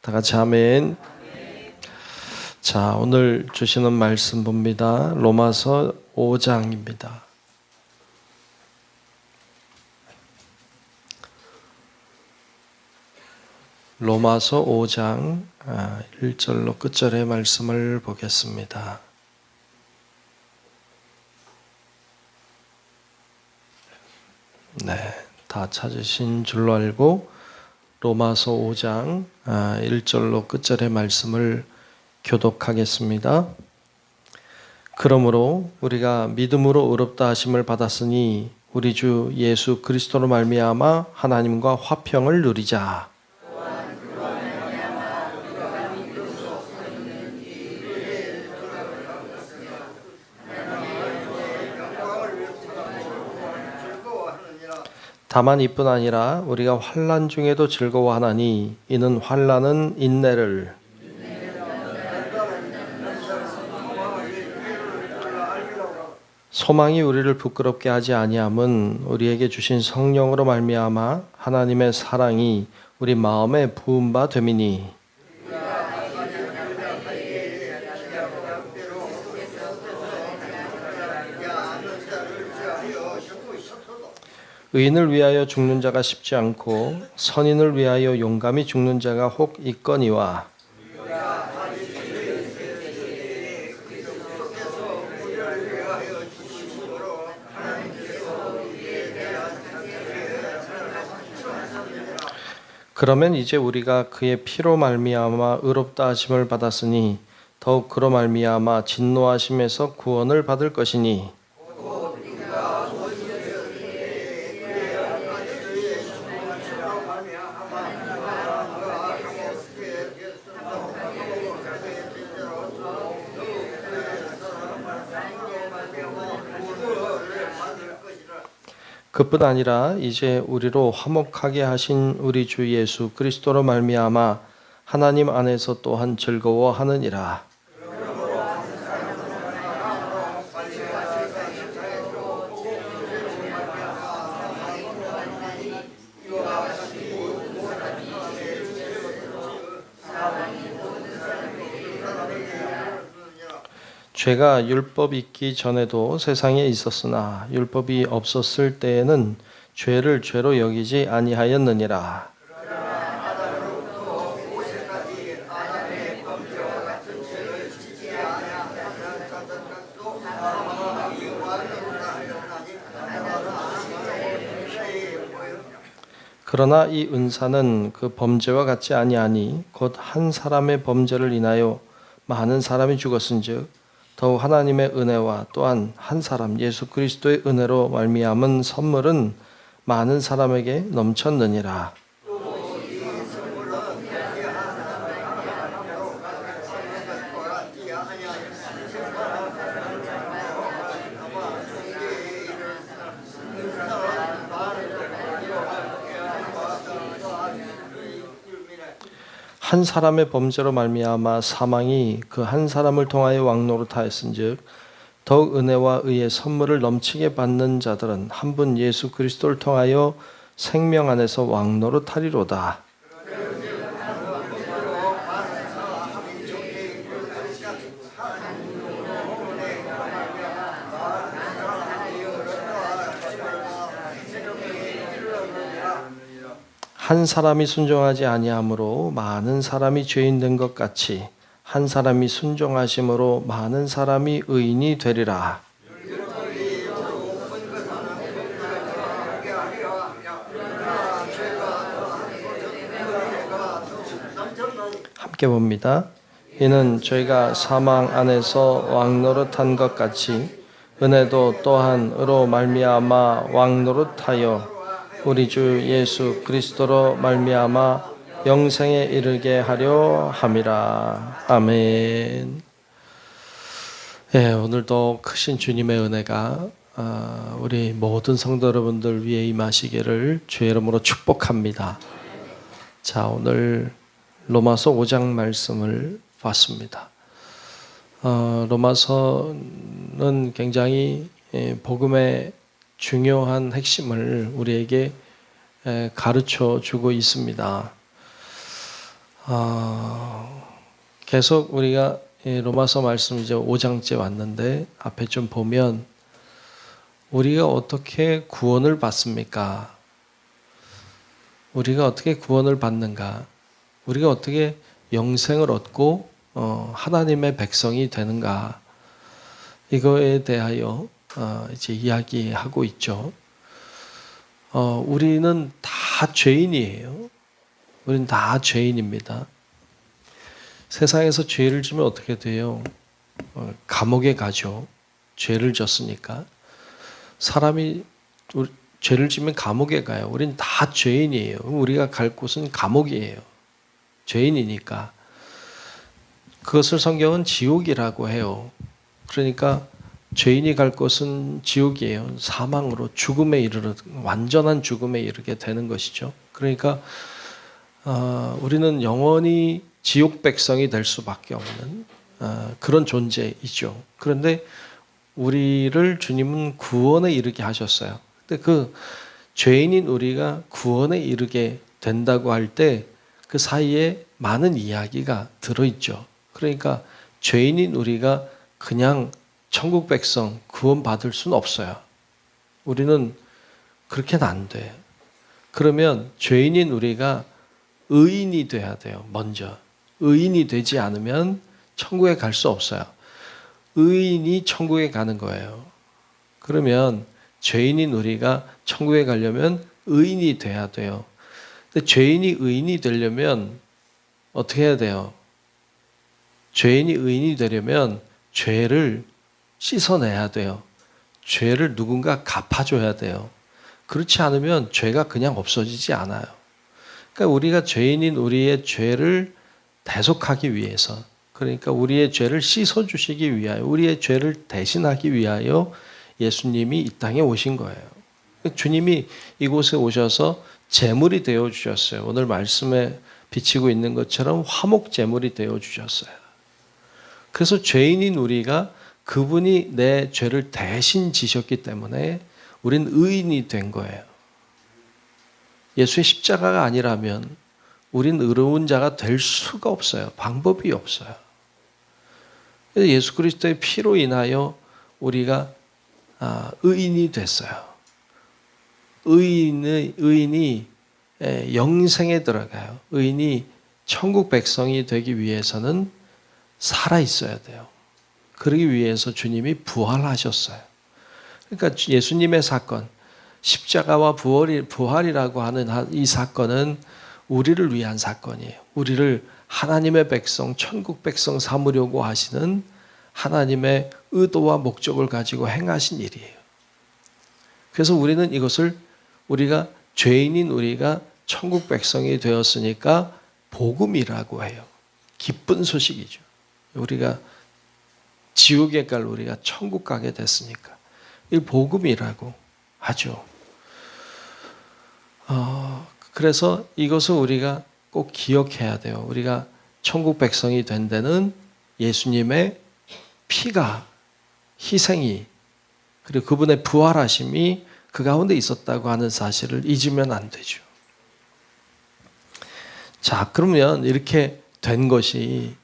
다 같이 아멘. 자, 오늘 주시는 말씀 봅니다. 로마서 5장입니다. 로마서 5장 1절로 끝절의 말씀을 보겠습니다. 네, 다 찾으신 줄로 알고 로마서 5장 1절로 끝절의 말씀을 교독하겠습니다. 그러므로 우리가 믿음으로 의롭다 하심을 받았으니 우리 주 예수 그리스도로 말미암아 하나님과 화평을 누리자. 다만 이뿐 아니라 우리가 환난 중에도 즐거워하나니 이는 환난은 인내를, 소망이 우리를 부끄럽게 하지 아니함은 우리에게 주신 성령으로 말미암아 하나님의 사랑이 우리 마음에 부은 바 됨이니. 의인을 위하여 죽는 자가 쉽지 않고 선인을 위하여 용감히 죽는 자가 혹 있거니와. 그러면 이제 우리가 그의 피로 말미암아 의롭다 하심을 받았으니 더욱 그로 말미암아 진노하심에서 구원을 받을 것이니. 그뿐 아니라 이제 우리로 화목하게 하신 우리 주 예수 그리스도로 말미암아 하나님 안에서 또한 즐거워하느니라. 죄가 율법 있기 전에도 세상에 있었으나 율법이 없었을 때에는 죄를 죄로 여기지 아니하였느니라. 그러나 이 은사는 그 범죄와 같지 아니하니 곧 한 사람의 범죄를 인하여 많은 사람이 죽었은즉 더욱 하나님의 은혜와 또한 한 사람 예수 그리스도의 은혜로 말미암은 선물은 많은 사람에게 넘쳤느니라. 한 사람의 범죄로 말미암아 사망이 그 한 사람을 통하여 왕노릇하였은즉 더욱 은혜와 의의 선물을 넘치게 받는 자들은 한 분 예수 그리스도를 통하여 생명 안에서 왕노릇하리로다. 한 사람이 순종하지 아니함으로 많은 사람이 죄인 된 것 같이 한 사람이 순종하심으로 많은 사람이 의인이 되리라. 함께 봅니다. 이는 저희가 사망 안에서 왕노릇한 것 같이 은혜도 또한 의로 말미암아 왕노릇하여 우리 주 예수 그리스도로 말미암아 영생에 이르게 하려 함이라. 아멘. 예, 오늘도 크신 주님의 은혜가 우리 모든 성도 여러분들 위에 임하시기를 주의 이름으로 축복합니다. 자, 오늘 로마서 5장 말씀을 봤습니다. 로마서는 굉장히 복음의 중요한 핵심을 우리에게 가르쳐 주고 있습니다. 계속 우리가 로마서 말씀 이제 5장째 왔는데 앞에 좀 보면 우리가 어떻게 구원을 받습니까? 우리가 어떻게 구원을 받는가? 우리가 어떻게 영생을 얻고 하나님의 백성이 되는가? 이거에 대하여 이제 이야기하고 있죠. 우리는 다 죄인이에요. 우리는 다 죄인입니다. 세상에서 죄를 지면 어떻게 돼요? 감옥에 가죠. 죄를 졌으니까. 사람이 죄를 지면 감옥에 가요. 우리는 다 죄인이에요. 우리가 갈 곳은 감옥이에요. 죄인이니까. 그것을 성경은 지옥이라고 해요. 그러니까 죄인이 갈 곳은 지옥이에요. 사망으로 죽음에 이르러 완전한 죽음에 이르게 되는 것이죠. 그러니까 우리는 영원히 지옥 백성이 될 수밖에 없는 그런 존재이죠. 그런데 우리를 주님은 구원에 이르게 하셨어요. 근데 그 죄인인 우리가 구원에 이르게 된다고 할 때 그 사이에 많은 이야기가 들어있죠. 그러니까 죄인인 우리가 그냥 천국 백성 구원받을 수는 없어요. 우리는 그렇게는 안 돼. 그러면 죄인인 우리가 의인이 돼야 돼요. 먼저. 의인이 되지 않으면 천국에 갈 수 없어요. 의인이 천국에 가는 거예요. 그러면 죄인인 우리가 천국에 가려면 의인이 돼야 돼요. 근데 죄인이 의인이 되려면 어떻게 해야 돼요? 죄인이 의인이 되려면 죄를 씻어내야 돼요. 죄를 누군가 갚아줘야 돼요. 그렇지 않으면 죄가 그냥 없어지지 않아요. 그러니까 우리가 죄인인 우리의 죄를 대속하기 위해서, 그러니까 우리의 죄를 씻어주시기 위하여, 우리의 죄를 대신하기 위하여 예수님이 이 땅에 오신 거예요. 주님이 이곳에 오셔서 제물이 되어 주셨어요. 오늘 말씀에 비치고 있는 것처럼 화목 제물이 되어 주셨어요. 그래서 죄인인 우리가 그분이 내 죄를 대신 지셨기 때문에 우린 의인이 된 거예요. 예수의 십자가가 아니라면 우린 의로운 자가 될 수가 없어요. 방법이 없어요. 그래서 예수 그리스도의 피로 인하여 우리가 의인이 됐어요. 의인이 영생에 들어가요. 의인이 천국 백성이 되기 위해서는 살아 있어야 돼요. 그러기 위해서 주님이 부활하셨어요. 그러니까 예수님의 사건, 십자가와 부활이라고 하는 이 사건은 우리를 위한 사건이에요. 우리를 하나님의 백성, 천국 백성 삼으려고 하시는 하나님의 의도와 목적을 가지고 행하신 일이에요. 그래서 우리는 이것을 우리가 죄인인 우리가 천국 백성이 되었으니까 복음이라고 해요. 기쁜 소식이죠. 우리가 지옥에 갈 우리가 천국 가게 됐으니까 이 복음이라고 하죠. 그래서 이것을 우리가 꼭 기억해야 돼요. 우리가 천국 백성이 된 데는 예수님의 피가, 희생이, 그리고 그분의 부활하심이 그 가운데 있었다고 하는 사실을 잊으면 안 되죠. 자, 그러면 이렇게 된 것이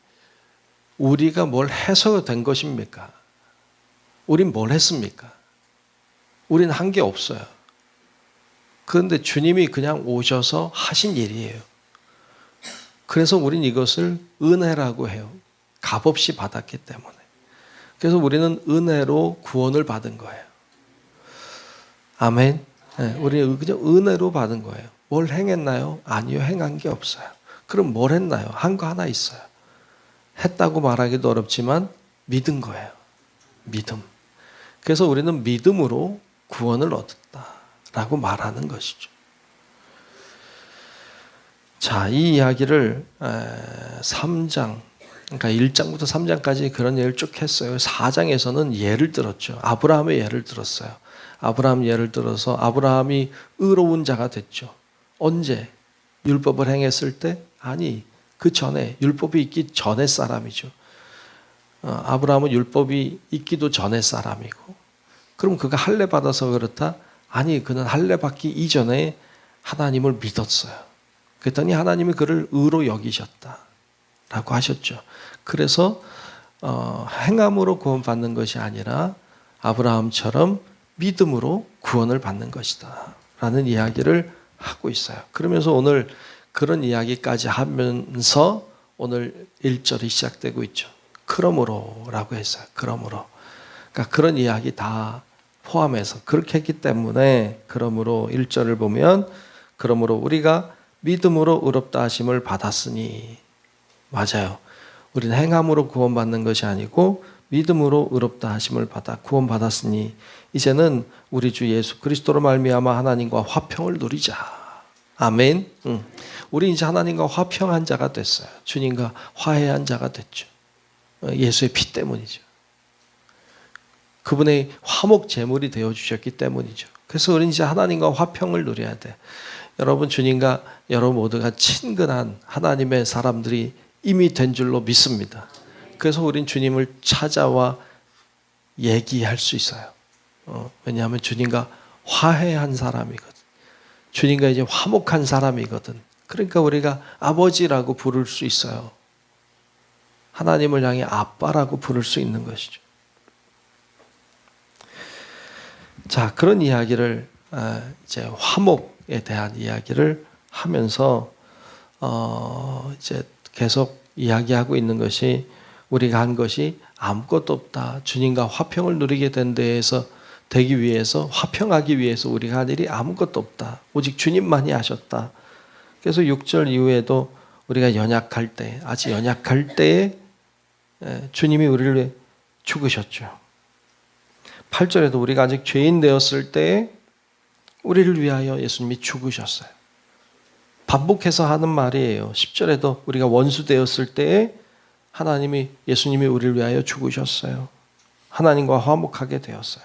우리가 뭘 해서 된 것입니까? 우린 뭘 했습니까? 우린 한 게 없어요. 그런데 주님이 그냥 오셔서 하신 일이에요. 그래서 우린 이것을 은혜라고 해요. 값없이 받았기 때문에. 그래서 우리는 은혜로 구원을 받은 거예요. 아멘. 네, 우리는 그냥 은혜로 받은 거예요. 뭘 행했나요? 아니요, 행한 게 없어요. 그럼 뭘 했나요? 한 거 하나 있어요. 했다고 말하기도 어렵지만 믿은 거예요. 믿음. 그래서 우리는 믿음으로 구원을 얻었다라고 말하는 것이죠. 자, 이 이야기를 3장, 그러니까 1장부터 3장까지 그런 예를 쭉 했어요. 4장에서는 예를 들었죠. 아브라함의 예를 들었어요. 아브라함 예를 들어서 아브라함이 의로운 자가 됐죠. 언제? 율법을 행했을 때? 아니, 그 전에, 율법이 있기 전의 사람이죠. 아브라함은 율법이 있기도 전의 사람이고, 그럼 그가 할례 받아서 그렇다? 아니, 그는 할례 받기 이전에 하나님을 믿었어요. 그랬더니 하나님이 그를 의로 여기셨다라고 하셨죠. 그래서 행함으로 구원받는 것이 아니라 아브라함처럼 믿음으로 구원을 받는 것이다 라는 이야기를 하고 있어요. 그러면서 오늘 그런 이야기까지 하면서 오늘 1절이 시작되고 있죠. 그러므로 라고 했어요. 그러므로. 그러니까 그런 이야기 다 포함해서 그렇게 했기 때문에 그러므로 1절을 보면 그러므로 우리가 믿음으로 의롭다 하심을 받았으니, 맞아요. 우리는 행함으로 구원받는 것이 아니고 믿음으로 의롭다 하심을 받아 구원받았으니 이제는 우리 주 예수 그리스도로 말미암아 하나님과 화평을 누리자. 아멘. 우리 이제 하나님과 화평한 자가 됐어요. 주님과 화해한 자가 됐죠. 예수의 피 때문이죠. 그분의 화목 제물이 되어 주셨기 때문이죠. 그래서 우리는 이제 하나님과 화평을 누려야 돼. 여러분, 주님과 여러분 모두가 친근한 하나님의 사람들이 이미 된 줄로 믿습니다. 그래서 우린 주님을 찾아와 얘기할 수 있어요. 왜냐하면 주님과 화해한 사람이거든. 주님과 이제 화목한 사람이거든. 그러니까 우리가 아버지라고 부를 수 있어요. 하나님을 향해 아빠라고 부를 수 있는 것이죠. 자, 그런 이야기를 이제 화목에 대한 이야기를 하면서 이제 계속 이야기하고 있는 것이 우리가 한 것이 아무것도 없다. 주님과 화평을 누리게 된 데에서 되기 위해서 화평하기 위해서 우리가 할 일이 아무것도 없다. 오직 주님만이 하셨다. 그래서 6절 이후에도 우리가 연약할 때, 아직 연약할 때에 주님이 우리를 위해 죽으셨죠. 8절에도 우리가 아직 죄인 되었을 때에 우리를 위하여 예수님이 죽으셨어요. 반복해서 하는 말이에요. 10절에도 우리가 원수 되었을 때에 하나님이 예수님이 우리를 위하여 죽으셨어요. 하나님과 화목하게 되었어요.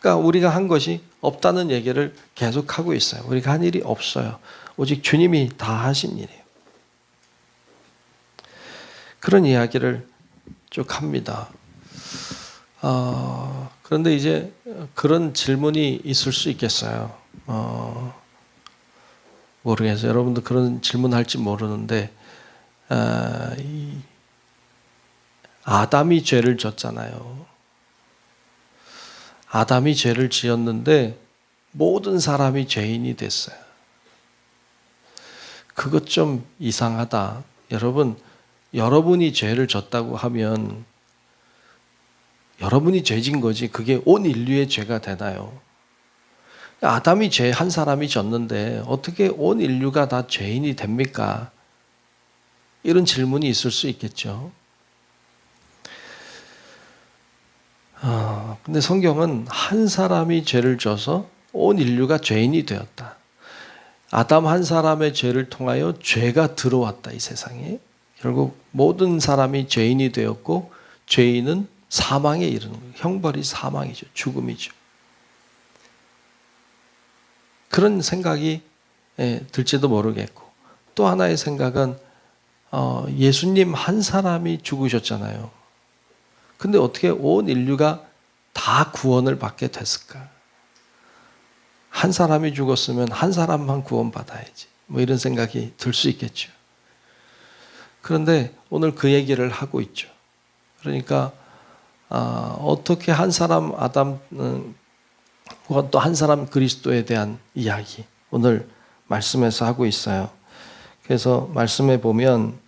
그러니까 우리가 한 것이 없다는 얘기를 계속하고 있어요. 우리가 한 일이 없어요. 오직 주님이 다 하신 일이에요. 그런 이야기를 쭉 합니다. 그런데 이제 그런 질문이 있을 수 있겠어요. 모르겠어요. 여러분도 그런 질문할지 모르는데 아담이 죄를 졌잖아요. 아담이 죄를 지었는데 모든 사람이 죄인이 됐어요. 그것 좀 이상하다. 여러분, 여러분이 죄를 졌다고 하면 여러분이 죄진 거지 그게 온 인류의 죄가 되나요? 아담이 죄 한 사람이 졌는데 어떻게 온 인류가 다 죄인이 됩니까? 이런 질문이 있을 수 있겠죠. 근데 성경은 한 사람이 죄를 져서 온 인류가 죄인이 되었다. 아담 한 사람의 죄를 통하여 죄가 들어왔다, 이 세상에. 결국 모든 사람이 죄인이 되었고 죄인은 사망에 이르는 거예요. 형벌이 사망이죠. 죽음이죠. 그런 생각이 들지도 모르겠고, 또 하나의 생각은 예수님 한 사람이 죽으셨잖아요. 근데 어떻게 온 인류가 다 구원을 받게 됐을까? 한 사람이 죽었으면 한 사람만 구원받아야지. 뭐 이런 생각이 들 수 있겠죠. 그런데 오늘 그 얘기를 하고 있죠. 그러니까 어떻게 한 사람 아담은 또 한 사람 그리스도에 대한 이야기 오늘 말씀에서 하고 있어요. 그래서 말씀에 보면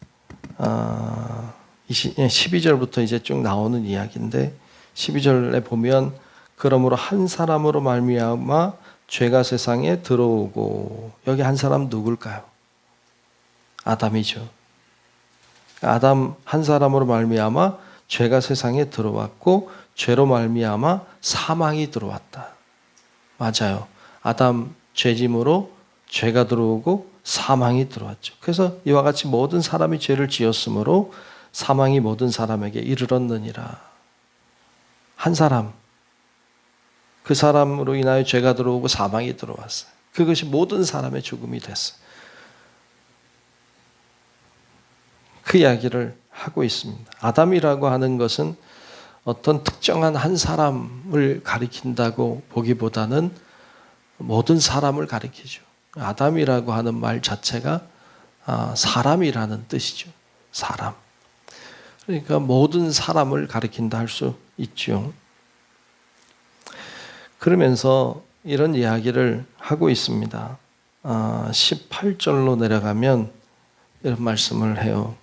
12절부터 이제 쭉 나오는 이야기인데 12절에 보면 그러므로 한 사람으로 말미암아 죄가 세상에 들어오고, 여기 한 사람 누굴까요? 아담이죠. 아담 한 사람으로 말미암아 죄가 세상에 들어왔고 죄로 말미암아 사망이 들어왔다. 맞아요. 아담 죄짐으로 죄가 들어오고 사망이 들어왔죠. 그래서 이와 같이 모든 사람이 죄를 지었으므로 사망이 모든 사람에게 이르렀느니라. 한 사람, 그 사람으로 인하여 죄가 들어오고 사망이 들어왔어요. 그것이 모든 사람의 죽음이 됐어요. 그 이야기를 하고 있습니다. 아담이라고 하는 것은 어떤 특정한 한 사람을 가리킨다고 보기보다는 모든 사람을 가리키죠. 아담이라고 하는 말 자체가 사람이라는 뜻이죠. 사람. 그러니까 모든 사람을 가리킨다 할 수 있죠. 그러면서 이런 이야기를 하고 있습니다. 18절로 내려가면 이런 말씀을 해요.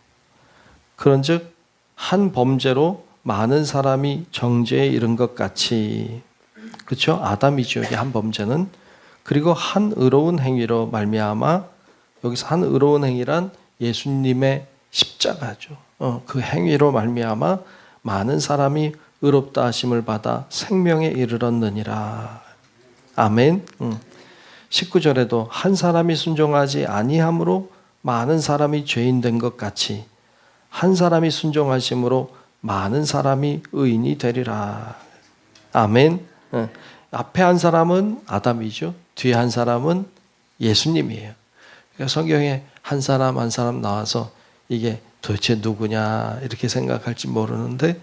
그런즉 한 범죄로 많은 사람이 정죄에 이른 것 같이, 그렇죠? 아담이죠. 여기 한 범죄는. 그리고 한 의로운 행위로 말미암아, 여기서 한 의로운 행위란 예수님의 십자가죠. 그 행위로 말미암아 많은 사람이 의롭다 하심을 받아 생명에 이르렀느니라. 아멘. 19절에도 한 사람이 순종하지 아니함으로 많은 사람이 죄인 된 것 같이 한 사람이 순종하심으로 많은 사람이 의인이 되리라. 아멘. 앞에 한 사람은 아담이죠. 뒤에 한 사람은 예수님이에요. 그러니까 성경에 한 사람 한 사람 나와서 이게 도대체 누구냐 이렇게 생각할지 모르는데,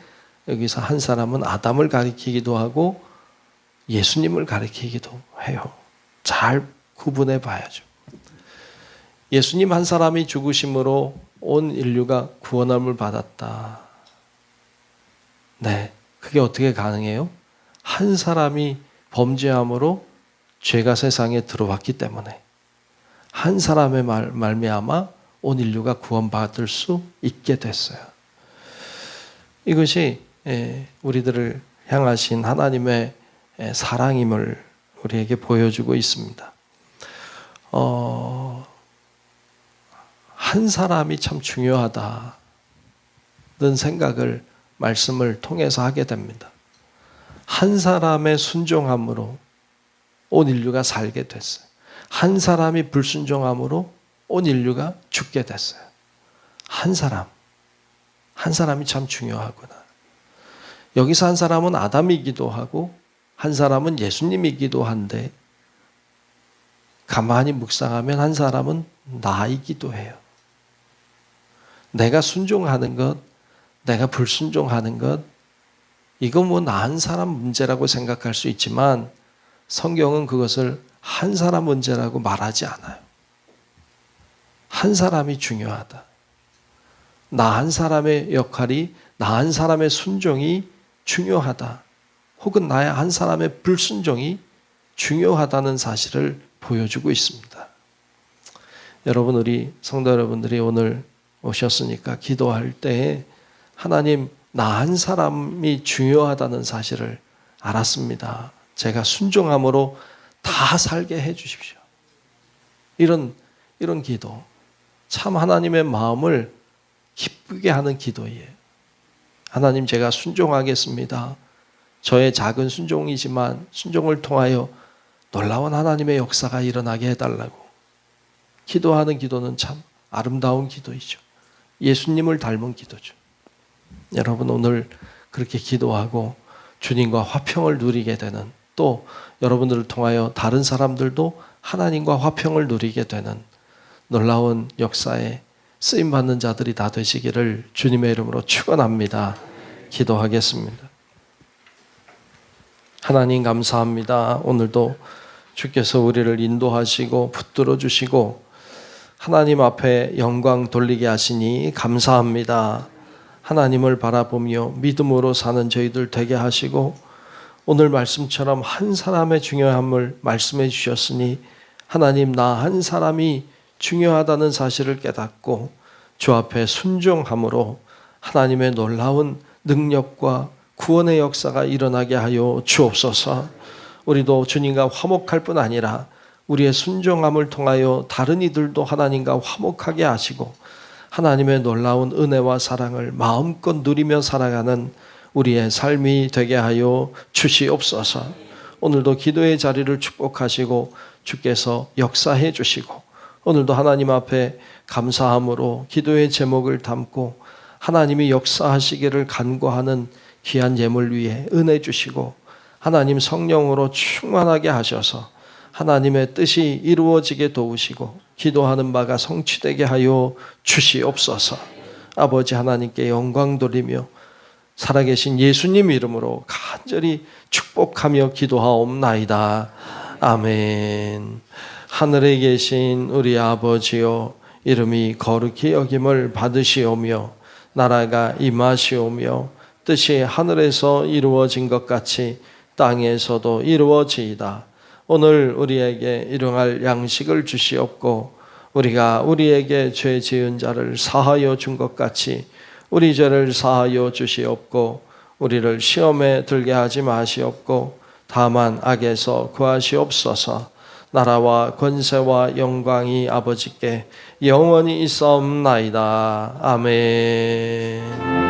여기서 한 사람은 아담을 가리키기도 하고 예수님을 가리키기도 해요. 잘 구분해 봐야죠. 예수님 한 사람이 죽으심으로 온 인류가 구원함을 받았다. 네, 그게 어떻게 가능해요? 한 사람이 범죄함으로 죄가 세상에 들어왔기 때문에 한 사람의 말미암아 온 인류가 구원받을 수 있게 됐어요. 이것이 우리들을 향하신 하나님의 사랑임을 우리에게 보여주고 있습니다. 한 사람이 참 중요하다는 생각을 말씀을 통해서 하게 됩니다. 한 사람의 순종함으로 온 인류가 살게 됐어요. 한 사람이 불순종함으로 온 인류가 죽게 됐어요. 한 사람이 참 중요하구나. 여기서 한 사람은 아담이기도 하고 한 사람은 예수님이기도 한데, 가만히 묵상하면 한 사람은 나이기도 해요. 내가 순종하는 것, 내가 불순종하는 것, 이거 뭐 나 한 사람 문제라고 생각할 수 있지만 성경은 그것을 한 사람 문제라고 말하지 않아요. 한 사람이 중요하다. 나 한 사람의 역할이, 나 한 사람의 순종이 중요하다. 혹은 나의 한 사람의 불순종이 중요하다는 사실을 보여주고 있습니다. 여러분, 우리 성도 여러분들이 오늘 오셨으니까 기도할 때에 하나님, 나 한 사람이 중요하다는 사실을 알았습니다. 제가 순종함으로 다 살게 해 주십시오. 이런 기도, 참 하나님의 마음을 기쁘게 하는 기도예요. 하나님, 제가 순종하겠습니다. 저의 작은 순종이지만 순종을 통하여 놀라운 하나님의 역사가 일어나게 해달라고 기도하는 기도는 참 아름다운 기도이죠. 예수님을 닮은 기도죠. 여러분, 오늘 그렇게 기도하고 주님과 화평을 누리게 되는, 또 여러분들을 통하여 다른 사람들도 하나님과 화평을 누리게 되는 놀라운 역사에 쓰임받는 자들이 다 되시기를 주님의 이름으로 축원합니다. 기도하겠습니다. 하나님, 감사합니다. 오늘도 주께서 우리를 인도하시고 붙들어 주시고 하나님 앞에 영광 돌리게 하시니 감사합니다. 하나님을 바라보며 믿음으로 사는 저희들 되게 하시고, 오늘 말씀처럼 한 사람의 중요함을 말씀해 주셨으니 하나님, 나 한 사람이 중요하다는 사실을 깨닫고 주 앞에 순종함으로 하나님의 놀라운 능력과 구원의 역사가 일어나게 하여 주옵소서. 우리도 주님과 화목할 뿐 아니라 우리의 순종함을 통하여 다른 이들도 하나님과 화목하게 하시고 하나님의 놀라운 은혜와 사랑을 마음껏 누리며 살아가는 우리의 삶이 되게 하여 주시옵소서. 오늘도 기도의 자리를 축복하시고 주께서 역사해 주시고, 오늘도 하나님 앞에 감사함으로 기도의 제목을 담고 하나님이 역사하시기를 간구하는 귀한 예물 위에 은혜 주시고 하나님 성령으로 충만하게 하셔서 하나님의 뜻이 이루어지게 도우시고 기도하는 바가 성취되게 하여 주시옵소서. 아버지 하나님께 영광 돌리며 살아계신 예수님 이름으로 간절히 축복하며 기도하옵나이다. 아멘. 하늘에 계신 우리 아버지여, 이름이 거룩히 여김을 받으시오며 나라가 임하시오며 뜻이 하늘에서 이루어진 것 같이 땅에서도 이루어지이다. 오늘 우리에게 일용할 양식을 주시옵고 우리가 우리에게 죄 지은 자를 사하여 준 것 같이 우리 죄를 사하여 주시옵고 우리를 시험에 들게 하지 마시옵고 다만 악에서 구하시옵소서. 나라와 권세와 영광이 아버지께 영원히 있사옵나이다. 아멘.